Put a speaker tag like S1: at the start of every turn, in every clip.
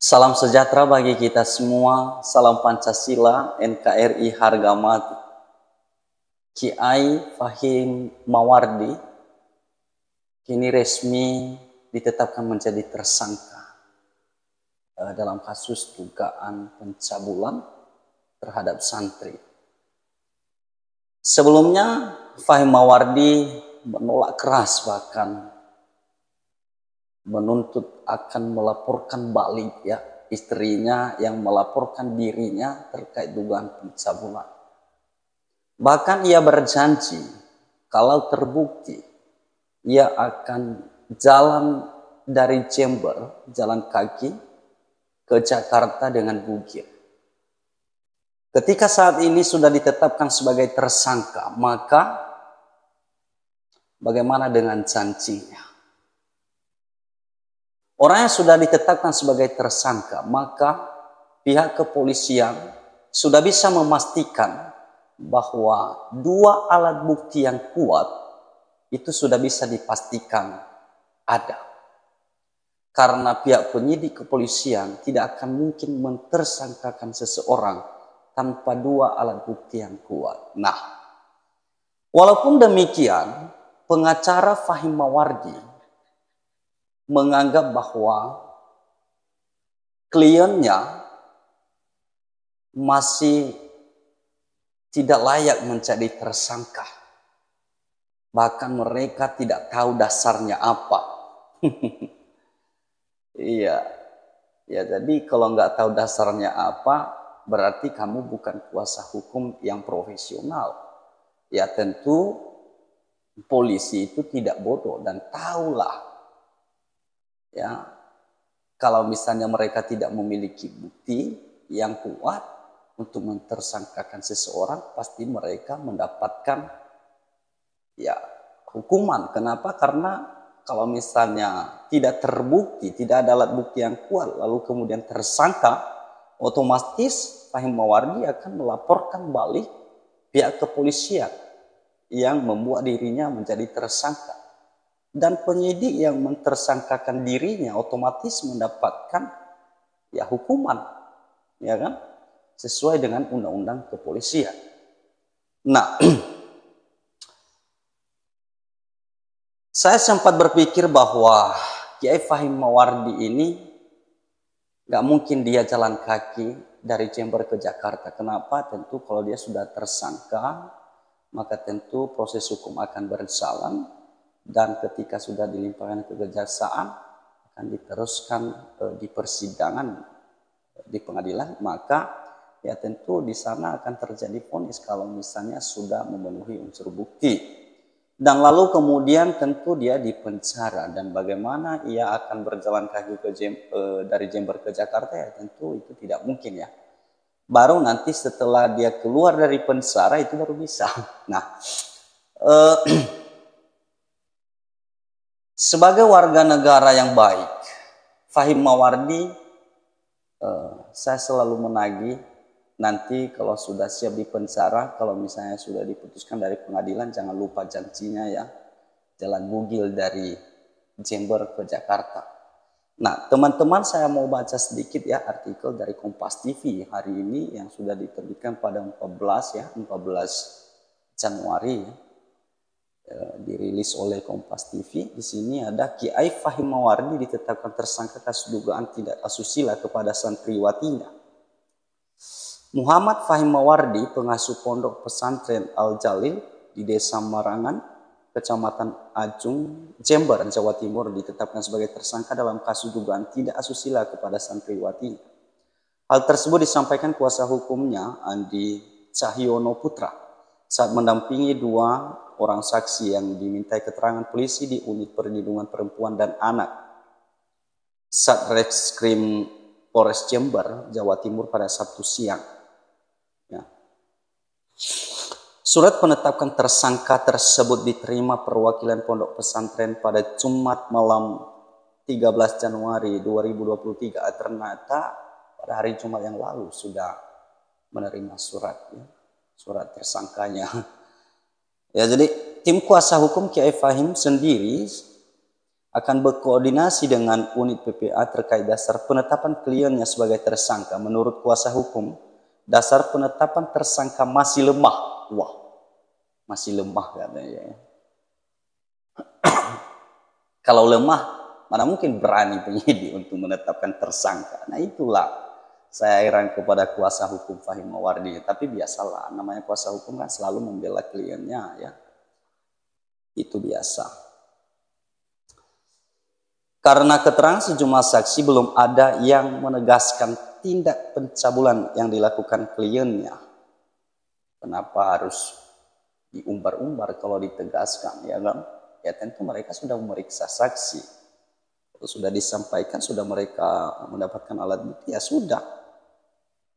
S1: Salam sejahtera bagi kita semua, salam Pancasila, NKRI harga mati. Kiai Fahim Mawardi kini resmi ditetapkan menjadi tersangka dalam kasus dugaan pencabulan terhadap santri. Sebelumnya Fahim Mawardi menolak keras, bahkan menuntut akan melaporkan balik istrinya yang melaporkan dirinya terkait dugaan pencabulan. Bahkan ia berjanji kalau terbukti ia akan jalan dari Jember, jalan kaki ke Jakarta dengan bugil. Ketika saat ini sudah ditetapkan sebagai tersangka, maka bagaimana dengan janjinya? Orang yang sudah ditetapkan sebagai tersangka, maka pihak kepolisian sudah bisa memastikan bahwa dua alat bukti yang kuat itu sudah bisa dipastikan ada. Karena pihak penyidik kepolisian tidak akan mungkin mentersangkakan seseorang tanpa dua alat bukti yang kuat. Nah, walaupun demikian, pengacara Fahim Mawardi menganggap bahwa kliennya masih tidak layak menjadi tersangka. Bahkan mereka tidak tahu dasarnya apa. Iya, ya jadi kalau nggak tahu dasarnya apa, berarti kamu bukan kuasa hukum yang profesional. Ya tentu polisi itu tidak bodoh dan tahulah. Ya, kalau misalnya mereka tidak memiliki bukti yang kuat untuk mentersangkakan seseorang, pasti mereka mendapatkan hukuman. Kenapa? Karena kalau misalnya tidak terbukti, tidak ada alat bukti yang kuat, lalu kemudian tersangka, otomatis Fahim Mawardi akan melaporkan balik pihak kepolisian yang membuat dirinya menjadi tersangka. Dan penyidik yang mentersangkakan dirinya otomatis mendapatkan hukuman, ya kan? Sesuai dengan undang-undang kepolisian. Nah, saya sempat berpikir bahwa Kiai Fahim Mawardi ini gak mungkin dia jalan kaki dari Jember ke Jakarta. Kenapa? Tentu kalau dia sudah tersangka, maka tentu proses hukum akan berjalan. Dan ketika sudah dilimpahkan ke kejaksaan, akan diteruskan di persidangan di pengadilan, maka tentu di sana akan terjadi vonis kalau misalnya sudah memenuhi unsur bukti. Dan lalu kemudian tentu dia dipenjara, dan bagaimana ia akan berjalan kaki dari Jember ke Jakarta, tentu itu tidak mungkin ya. Baru nanti setelah dia keluar dari penjara itu baru bisa. Nah, sebagai warga negara yang baik, Fahim Mawardi saya selalu menagih, nanti kalau sudah siap di penjara, kalau misalnya sudah diputuskan dari pengadilan, jangan lupa janjinya ya, jalan bugil dari Jember ke Jakarta. Nah, teman-teman, saya mau baca sedikit ya artikel dari Kompas TV hari ini yang sudah diterbitkan pada 14 Januari ya. Dirilis oleh Kompas TV. Di sini ada Kiai Fahim Mawardi ditetapkan tersangka kasus dugaan tidak asusila kepada santriwatinya. Muhammad Fahim Mawardi, pengasuh pondok pesantren Al-Jalil di Desa Marangan, Kecamatan Ajung, Jember, Jawa Timur, ditetapkan sebagai tersangka dalam kasus dugaan tidak asusila kepada santriwati. Hal tersebut disampaikan kuasa hukumnya Andi Cahyono Putra saat mendampingi dua orang saksi yang dimintai keterangan polisi di Unit Perlindungan Perempuan dan Anak Satreskrim Polres Jember, Jawa Timur pada Sabtu siang. Surat penetapan tersangka tersebut diterima perwakilan pondok pesantren pada Jumat malam 13 Januari 2023. Ternyata pada hari Jumat yang lalu sudah menerima surat tersangkanya. Ya, jadi tim kuasa hukum Kiai Fahim sendiri akan berkoordinasi dengan unit PPA terkait dasar penetapan kliennya sebagai tersangka. Menurut kuasa hukum, dasar penetapan tersangka masih lemah. Wah, masih lemah katanya. Kalau lemah, mana mungkin berani penyidik untuk menetapkan tersangka. Nah itulah saya heran kepada kuasa hukum Fahim Mawardi. Tapi biasalah, namanya kuasa hukum kan selalu membela kliennya ya. Itu biasa. Karena keterangan sejumlah saksi belum ada yang menegaskan tindak pencabulan yang dilakukan kliennya. Kenapa harus diumbar-umbar kalau ditegaskan, ya kan? Ya tentu mereka sudah memeriksa saksi. Kalau sudah disampaikan, sudah mereka mendapatkan alat bukti, ya sudah.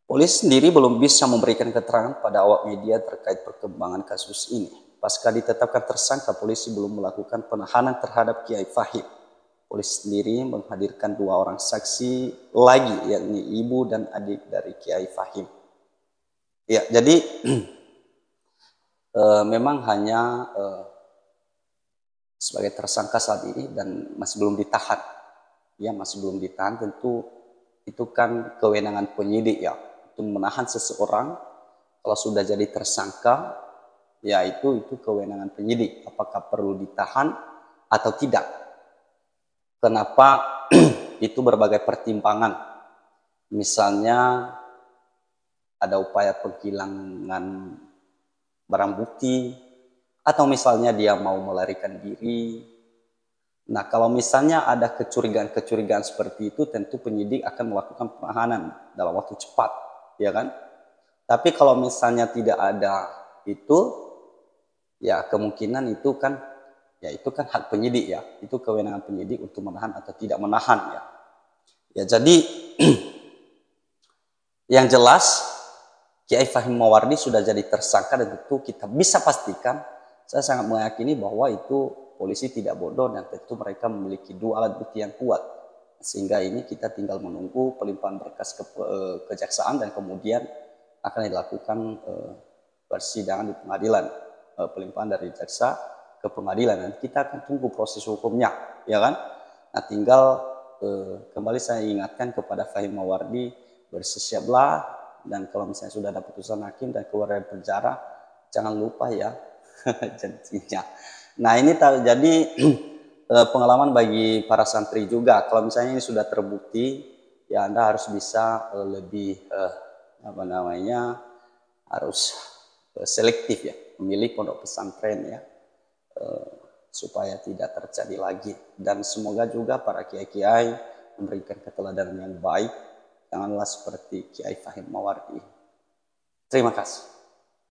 S1: Polisi sendiri belum bisa memberikan keterangan pada awak media terkait perkembangan kasus ini. Pasca ditetapkan tersangka, polisi belum melakukan penahanan terhadap Kiai Fahim. Polisi sendiri menghadirkan 2 orang saksi lagi, yakni ibu dan adik dari Kiai Fahim. Ya, jadi memang hanya sebagai tersangka saat ini dan masih belum ditahan. Ya, masih belum ditahan, tentu itu kan kewenangan penyidik ya, untuk menahan seseorang. Kalau sudah jadi tersangka, ya itu kewenangan penyidik. Apakah perlu ditahan atau tidak? Kenapa? Itu berbagai pertimbangan. Misalnya ada upaya penghilangan barang bukti, atau misalnya dia mau melarikan diri. Nah, kalau misalnya ada kecurigaan-kecurigaan seperti itu, tentu penyidik akan melakukan penahanan dalam waktu cepat, ya kan? Tapi kalau misalnya tidak ada itu, ya kemungkinan itu kan hak penyidik ya. Itu kewenangan penyidik untuk menahan atau tidak menahan ya. Ya jadi yang jelas Kiai Fahim Mawardi sudah jadi tersangka dan tentu kita bisa pastikan, saya sangat meyakini bahwa itu polisi tidak bodoh dan tentu mereka memiliki 2 alat bukti yang kuat. Sehingga ini kita tinggal menunggu pelimpahan berkas ke kejaksaan dan kemudian akan dilakukan persidangan di pengadilan, pelimpahan dari jaksa ke pengadilan, dan kita akan tunggu proses hukumnya, ya kan? Nah, tinggal kembali saya ingatkan kepada Fahim Mawardi, bersiaplah, dan kalau misalnya sudah ada putusan hakim dan keluar dari penjara, jangan lupa ya janjinya. Nah, ini jadi pengalaman bagi para santri juga. Kalau misalnya ini sudah terbukti, ya Anda harus bisa lebih harus selektif ya, memilih pondok pesantren ya, supaya tidak terjadi lagi. Dan semoga juga para kiai-kiai memberikan keteladanan yang baik. Janganlah seperti Kiai Fahim Mawardi. Terima kasih.